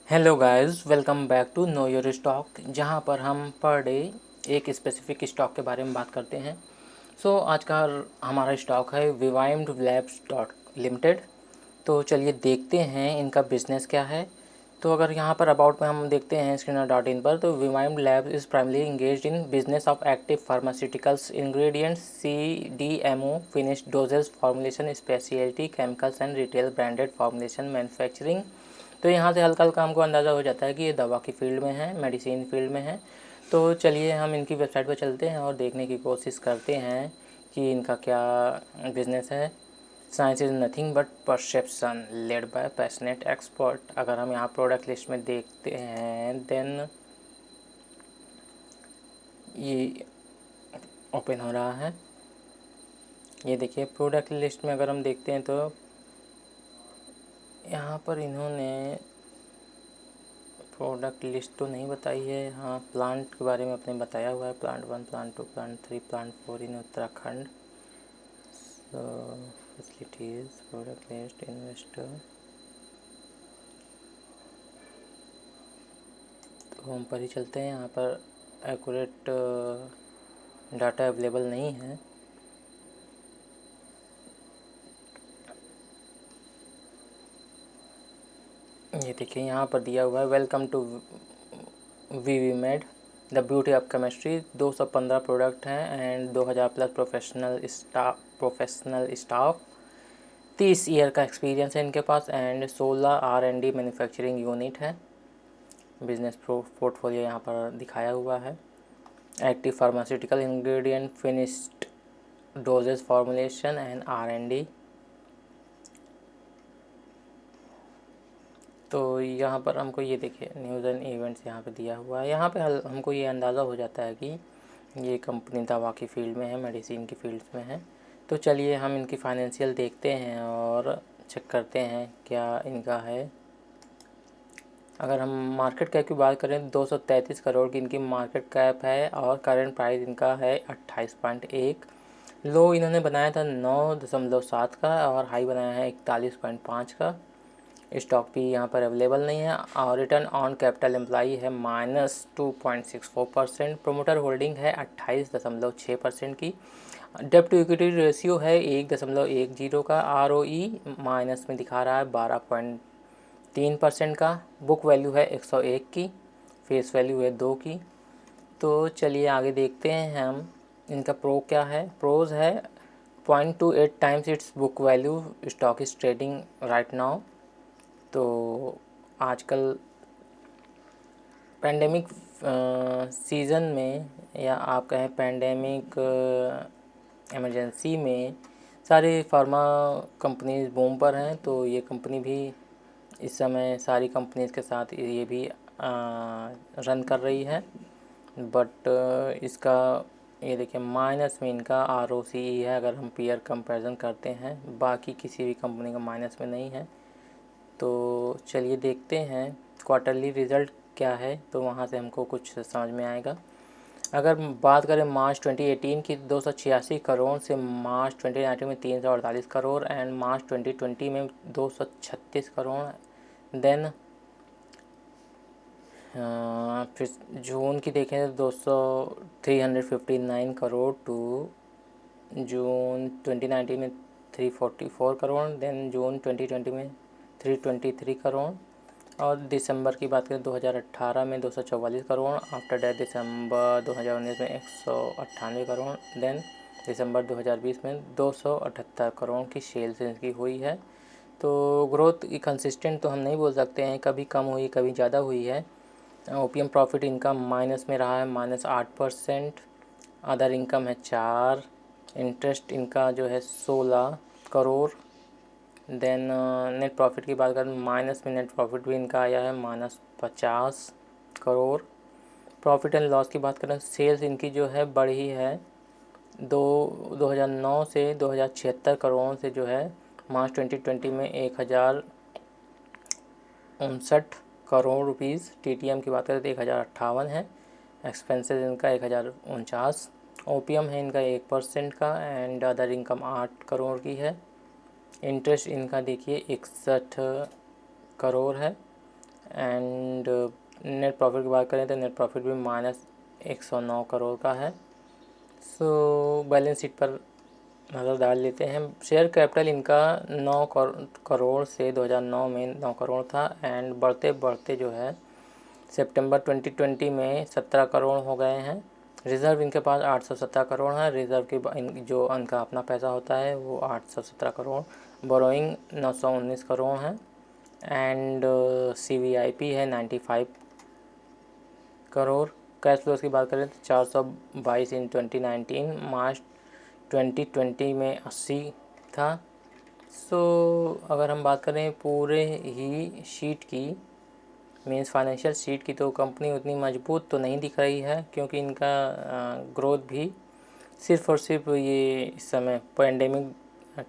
Hello guys, welcome back to know your stock, जहां पर हम पर डे एक स्पेसिफिक स्टॉक के बारे में बात करते हैं। आज का हमारा स्टॉक है विवाइम्ड लैब्स डॉट लिमिटेड। तो चलिए देखते हैं इनका बिजनेस क्या है। तो अगर यहाँ पर अबाउट में हम देखते हैं स्क्रीनर डॉट इन पर, तो Vivimed labs is primarily engage in business of active pharmaceuticals ingredients, CDMO, finished dosages formulation, speciality chemicals and retail branded formulation manufacturing. तो यहाँ से हल्का हल्का हमको अंदाज़ा हो जाता है कि ये दवा की फील्ड में है, मेडिसिन फील्ड में है। तो चलिए हम इनकी वेबसाइट पर चलते हैं और देखने की कोशिश करते हैं कि इनका क्या बिजनेस है। Science is nothing but perception led by passionate expert. अगर हम यहाँ प्रोडक्ट लिस्ट में देखते हैं देन ये ओपन हो रहा है। ये देखिए प्रोडक्ट लिस्ट में अगर हम देखते हैं तो यहाँ पर इन्होंने प्रोडक्ट लिस्ट तो नहीं बताई है। हाँ, प्लांट के बारे में अपने बताया हुआ है, plant 1, plant 2, plant 3, plant 4 in Uttarakhand. Facilities, product list, investor. तो हम पर ही चलते हैं। यहाँ पर एक्यूरेट डाटा अवेलेबल नहीं है। ये देखिए यहाँ पर दिया हुआ है, welcome to Vivimed the beauty of chemistry. 215 product हैं and 2000 plus professional staff. 30 year का एक्सपीरियंस है इनके पास एंड 16 R&D मैन्युफैक्चरिंग यूनिट है। बिजनेस पोर्टफोलियो यहाँ पर दिखाया हुआ है। Active pharmaceutical ingredient, finished dosages formulation and R&D। तो यहाँ पर हमको ये देखिए न्यूज़ एंड इवेंट्स यहाँ पे दिया हुआ है। यहाँ पे हमको ये अंदाज़ा हो जाता है कि ये कंपनी दवा की फील्ड में है, मेडिसिन की फील्ड में है। तो चलिए हम इनकी फाइनेंशियल देखते हैं और चेक करते हैं क्या इनका है। अगर हम मार्केट कैप की बात करें, 233 करोड़ की इनकी मार्केट कैप है और करंट प्राइस इनका है 28.1। लो इन्होंने बनाया था 9.7 का और हाई बनाया है 41.5 का। स्टॉक भी यहाँ पर अवेलेबल नहीं है और रिटर्न ऑन कैपिटल एम्प्लॉई है -2.64%। प्रोमोटर होल्डिंग है 28.6% की। डेब्ट टू इक्विटी रेशियो है 1.10 का। ROE माइनस में दिखा रहा है 12.3% का। बुक वैल्यू है 101 की, फेस वैल्यू है 2 की। तो चलिए आगे देखते हैं हम इनका प्रो क्या है। प्रोज है 0.28 times it's book value, stock is trading right now. तो आजकल पेंडेमिक सीज़न में या आप कहें पेंडेमिक इमरजेंसी में सारी फार्मा कंपनीज बूम पर हैं। तो ये कंपनी भी इस समय सारी कंपनीज के साथ ये भी रन कर रही है। बट इसका ये देखिए माइनस में इनका ROCE है। अगर हम पीयर कंपैरिजन करते हैं, बाकी किसी भी कंपनी का माइनस में नहीं है। तो चलिए देखते हैं क्वार्टरली रिज़ल्ट क्या है, तो वहाँ से हमको कुछ समझ में आएगा। अगर बात करें मार्च 2018 की, 286 करोड़ से मार्च 2019 में 348 करोड़ एंड मार्च 2020 में 236 करोड़। देन फिर जून की देखें तो 359 करोड़ टू जून 2019 में 344 करोड़। देन जून 2020 में 323 करोड़ और दिसंबर की बात करें 2018 में 244 करोड़। आफ्टर डैट दिसंबर 2019 में 198 करोड़। देन दिसंबर 2020 में 278 करोड़ की सेल्स इनकी हुई है। तो ग्रोथ कंसिस्टेंट तो हम नहीं बोल सकते हैं, कभी कम हुई कभी ज़्यादा हुई है। ओपीएम प्रॉफिट इनका माइनस में रहा है -8%। अदर इनकम है 4। इंटरेस्ट इनका जो है 16 करोड़। देन नेट प्रॉफिट की बात करें, माइनस में नेट प्रॉफिट भी इनका आया है -50 करोड़। प्रॉफिट एंड लॉस की बात करें, सेल्स इनकी जो है बढ़ी है 2009 से 2076 करोड़ से जो है मार्च 2020 में 1059 करोड़ रुपीज़। TTM की बात करें तो 1058 है। एक्सपेंसेस इनका 1049। ओपीएम है इनका 1% का एंड अदर इनकम 8 करोड़ की है। इंटरेस्ट इनका देखिए 61 करोड़ है। एंड नेट प्रॉफिट की बात करें तो नेट प्रॉफिट भी -109 करोड़ का है। सो बैलेंस शीट पर नज़र डाल लेते हैं। शेयर कैपिटल इनका 9 करोड़ से 2009 में 9 करोड़ था एंड बढ़ते बढ़ते जो है सितंबर 2020 में 17 करोड़ हो गए हैं। रिज़र्व इनके पास 817 करोड़ है। रिज़र्व के जो इनका अपना पैसा होता है वो 817 करोड़। बोरोइंग 919 करोड़ है एंड CVIP है 95 करोड़। कैश फ्लोज की बात करें तो 422 इन 2019, मार्च 2020 में 80 था। सो अगर हम बात करें पूरे ही शीट की, मीन्स फाइनेंशियल शीट की, तो कंपनी उतनी मजबूत तो नहीं दिख रही है क्योंकि इनका ग्रोथ भी सिर्फ़ और सिर्फ ये इस समय पेंडेमिक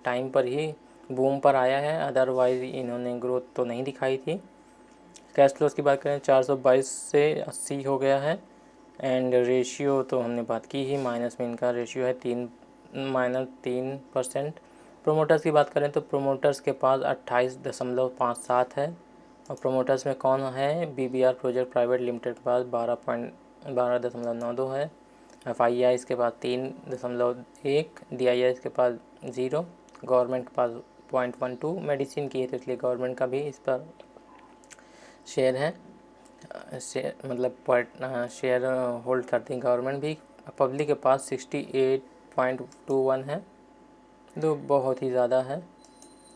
टाइम पर ही बूम पर आया है, अदरवाइज़ इन्होंने ग्रोथ तो नहीं दिखाई थी। कैश फ्लोज की बात करें 422 से 80 हो गया है एंड रेशियो तो हमने बात की ही, माइनस में इनका रेशियो है -3%। प्रोमोटर्स की बात करें तो प्रोमोटर्स के पास 28.57 है और प्रोमोटर्स में कौन है, BBR प्रोजेक्ट प्राइवेट लिमिटेड के पास 12.92 है, FII इसके पास 3.1, DII के पास 0, गवर्नमेंट के पास 0.12। मेडिसिन की है तो इसलिए गवर्नमेंट का भी इस पर शेयर है, शेयर मतलब शेयर होल्ड करती है गवर्नमेंट भी। पब्लिक के पास 68.21 है, जो बहुत ही ज़्यादा है।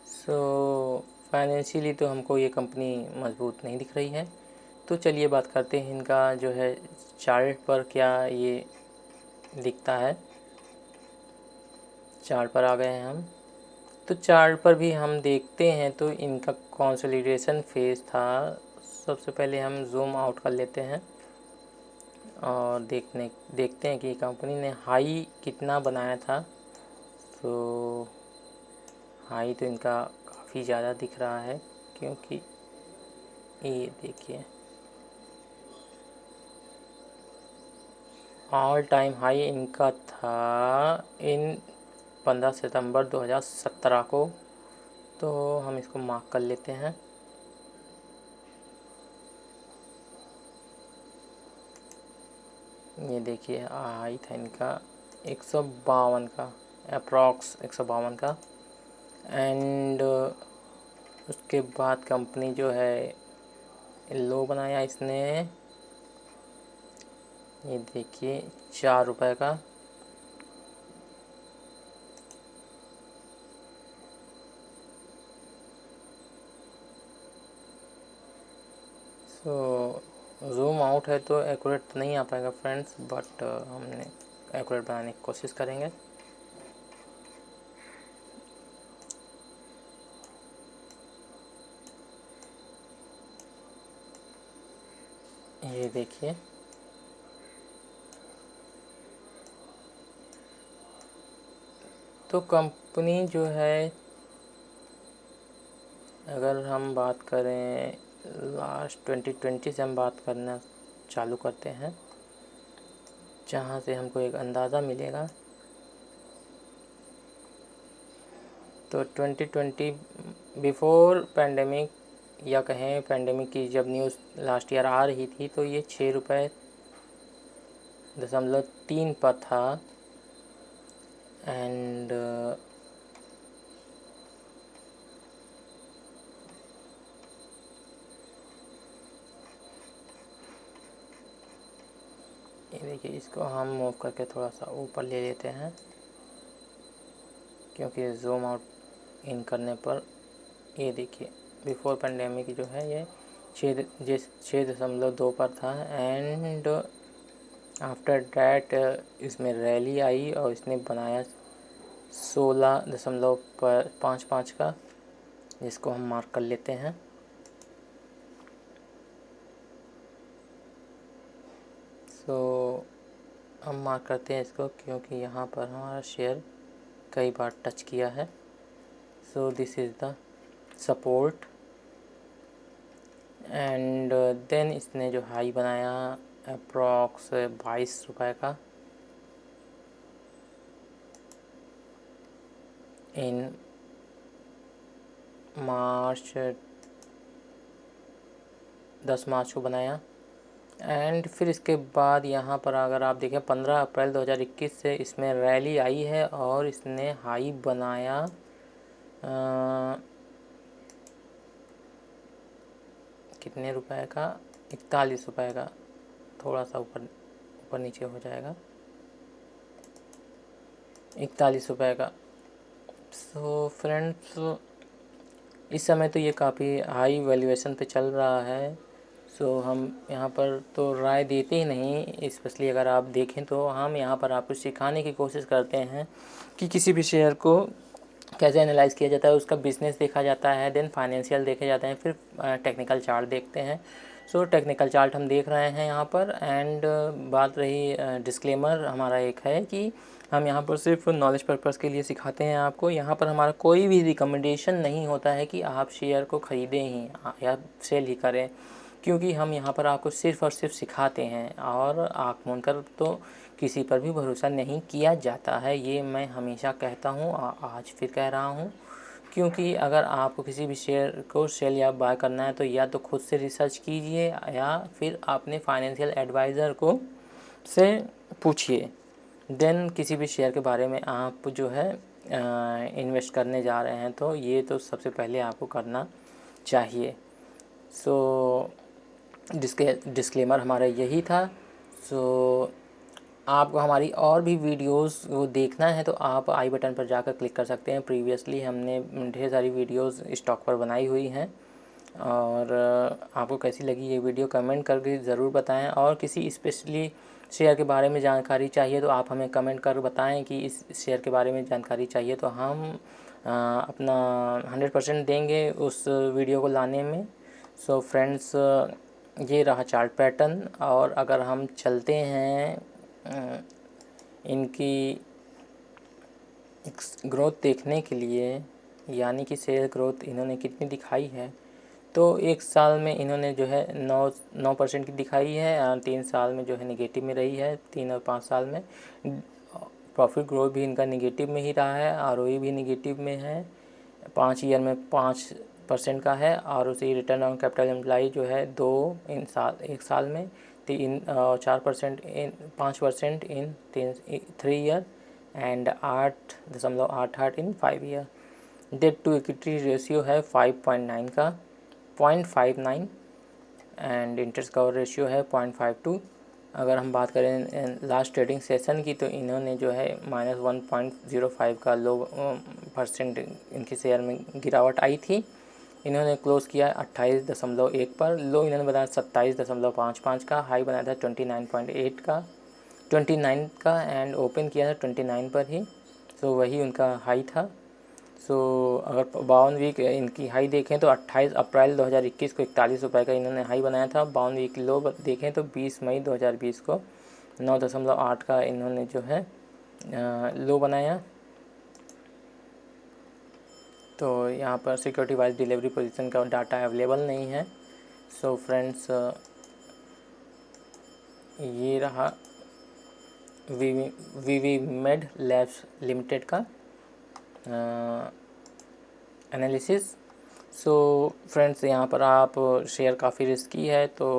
सो फाइनेंशियली तो हमको ये कंपनी मजबूत नहीं दिख रही है। तो चलिए बात करते हैं इनका जो है चार्ट पर क्या ये दिखता है। चार्ट पर आ गए हैं हम, तो चार्ट पर भी हम देखते हैं तो इनका कंसोलिडेशन फेज था। सबसे पहले हम जूम आउट कर लेते हैं और देखते हैं कि कंपनी ने हाई कितना बनाया था। तो हाई तो इनका काफ़ी ज़्यादा दिख रहा है क्योंकि ये देखिए ऑल टाइम हाई इनका था इन 15 सितंबर 2017 को। तो हम इसको मार्क कर लेते हैं। ये देखिए हाई था इनका 152 का, अप्रॉक्स 152 का एंड उसके बाद कंपनी जो है लो बनाया इसने, ये देखिए 4 रुपये का। सो जूम आउट है तो एक्यूरेट तो नहीं आ पाएगा फ्रेंड्स, बट हमने एक्यूरेट बनाने की कोशिश करेंगे। ये देखिए तो कंपनी जो है, अगर हम बात करें लास्ट 2020 से हम बात करना चालू करते हैं, जहाँ से हमको एक अंदाज़ा मिलेगा। तो 2020 बिफोर पैंडेमिक, या कहें पैंडेमिक की जब न्यूज़ लास्ट ईयर आ रही थी, तो ये 6.3 पर था एंड ये देखिए इसको हम मूव करके थोड़ा सा ऊपर ले लेते हैं क्योंकि जूम आउट इन करने पर ये देखिए बिफोर पैंडेमिक जो है ये 6.2 पर था एंड आफ्टर डैट इसमें रैली आई और इसने बनाया 16.55 का, जिसको हम मार्क कर लेते हैं। सो हम मार्क करते हैं इसको क्योंकि यहाँ पर हमारा शेयर कई बार टच किया है। So this is the support and then इसने जो हाई बनाया अप्रॉक्स 22 रुपये का इन मार्च 10 मार्च को बनाया। एंड फिर इसके बाद यहाँ पर अगर आप देखें 15 अप्रैल 2021 से इसमें रैली आई है और इसने हाई बनाया कितने रुपए का, 41 रुपये का, थोड़ा सा ऊपर ऊपर नीचे हो जाएगा, 41 रुपये का। सो फ्रेंड्स, इस समय तो ये काफ़ी हाई वैल्यूएशन पे चल रहा है। सो हम यहाँ पर तो राय देते ही नहीं, स्पेशली अगर आप देखें तो हम यहाँ पर आपको सिखाने की कोशिश करते हैं कि किसी भी शेयर को कैसे एनालाइज़ किया जाता है, उसका बिजनेस देखा जाता है, देन फाइनेंशियल देखे जाते हैं, फिर टेक्निकल चार्ट देखते हैं। सो टेक्निकल चार्ट हम देख रहे हैं यहाँ पर। एंड बात रही डिस्क्लेमर हमारा एक है कि हम यहाँ पर सिर्फ नॉलेज पर्पज़ के लिए सिखाते हैं आपको। यहाँ पर हमारा कोई भी रिकमेंडेशन नहीं होता है कि आप शेयर को ख़रीदें ही या सेल ही करें, क्योंकि हम यहाँ पर आपको सिर्फ़ और सिर्फ सिखाते हैं। और आँख मूंद कर तो किसी पर भी भरोसा नहीं किया जाता है, ये मैं हमेशा कहता हूँ, आज फिर कह रहा हूँ। क्योंकि अगर आपको किसी भी शेयर को सेल या बाय करना है तो या तो खुद से रिसर्च कीजिए या फिर अपने फाइनेंशियल एडवाइज़र को से पूछिए। देन किसी भी शेयर के बारे में आप जो है इन्वेस्ट करने जा रहे हैं तो ये तो सबसे पहले आपको करना चाहिए। सो डिस्क्लेमर हमारा यही था। सो आपको हमारी और भी वीडियोस वो देखना है तो आप आई बटन पर जाकर क्लिक कर सकते हैं। प्रीवियसली हमने ढेर सारी वीडियोस स्टॉक पर बनाई हुई हैं। और आपको कैसी लगी ये वीडियो कमेंट करके ज़रूर बताएं। और किसी स्पेशली शेयर के बारे में जानकारी चाहिए तो आप हमें कमेंट कर बताएं कि इस शेयर के बारे में जानकारी चाहिए, तो हम अपना 100% देंगे उस वीडियो को लाने में। सो फ्रेंड्स, ये रहा चार्ट पैटर्न। और अगर हम चलते हैं इनकी ग्रोथ देखने के लिए, यानी कि शेयर ग्रोथ इन्होंने कितनी दिखाई है, तो एक साल में इन्होंने जो है 9% की दिखाई है और 3 साल में जो है निगेटिव में रही है। 3 और 5 साल में प्रॉफिट ग्रोथ भी इनका निगेटिव में ही रहा है, आरओई भी निगेटिव में है। 5 ईयर में 5% का है। और उसी रिटर्न ऑन कैपिटल एम्प्लॉय जो है 2 इन साल, 1 साल में 4% in 5% in 3 year and 8.88 in 5 year. Debt to equity ratio है 5.9 का 0.59 एंड इंटरेस्ट कवर रेशियो है 0.52। अगर हम बात करें लास्ट ट्रेडिंग सेशन की तो इन्होंने जो है -1.05 का लो % इनके शेयर में गिरावट आई थी। इन्होंने क्लोज़ किया 28.1 पर, लो इन्होंने बनाया 27.55 का, हाई बनाया था 29 का एंड ओपन किया था 29 पर ही। सो वही उनका हाई था। सो अगर 52 वीक इनकी हाई देखें तो 28 अप्रैल 2021 को 41 रुपये का इन्होंने हाई बनाया था। 52 वीक लो देखें तो 20 मई 2020 को 9.8 का इन्होंने जो है लो बनाया। तो यहाँ पर सिक्योरिटी वाइज डिलीवरी पोजीशन का डाटा अवेलेबल नहीं है। सो फ्रेंड्स, ये रहा विविमेड लैब्स लिमिटेड का एनालिसिस। सो फ्रेंड्स, यहाँ पर आप शेयर काफ़ी रिस्की है तो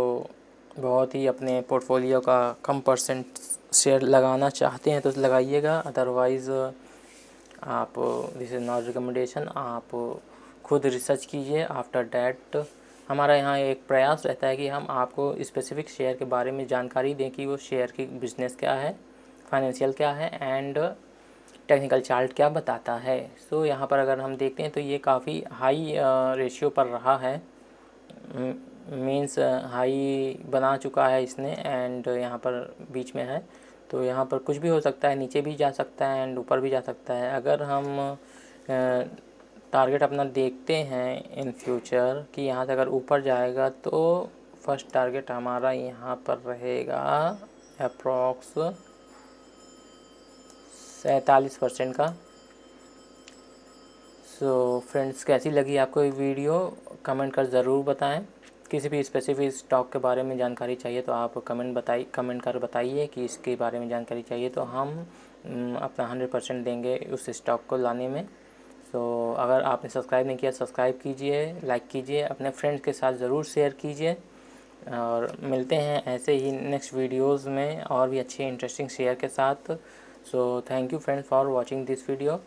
बहुत ही अपने पोर्टफोलियो का कम % शेयर लगाना चाहते हैं तो लगाइएगा, अदरवाइज़ आप, दिस इज़ नॉट रिकमेंडेशन, आप खुद रिसर्च कीजिए। आफ्टर डैट हमारा यहाँ एक प्रयास रहता है कि हम आपको स्पेसिफिक शेयर के बारे में जानकारी दें कि वो शेयर की बिजनेस क्या है, फाइनेंशियल क्या है एंड टेक्निकल चार्ट क्या बताता है। सो यहाँ पर अगर हम देखते हैं तो ये काफ़ी हाई रेशियो पर रहा है, मींस हाई बना चुका है इसने एंड यहाँ पर बीच में है। तो यहाँ पर कुछ भी हो सकता है, नीचे भी जा सकता है एंड ऊपर भी जा सकता है। अगर हम टारगेट अपना देखते हैं इन फ्यूचर कि यहाँ से अगर ऊपर जाएगा तो फर्स्ट टारगेट हमारा यहाँ पर रहेगा अप्रॉक्स 47% का। सो फ्रेंड्स, कैसी लगी आपको ये वीडियो कमेंट कर ज़रूर बताएं। किसी भी स्पेसिफिक स्टॉक के बारे में जानकारी चाहिए तो आप कमेंट कर बताइए कि इसके बारे में जानकारी चाहिए, तो हम अपना 100% देंगे उस स्टॉक को लाने में। सो अगर आपने सब्सक्राइब नहीं किया, सब्सक्राइब कीजिए, लाइक कीजिए, अपने फ्रेंड्स के साथ ज़रूर शेयर कीजिए। और मिलते हैं ऐसे ही नेक्स्ट वीडियोस में और भी अच्छे इंटरेस्टिंग शेयर के साथ। So thank you friends for watching this video.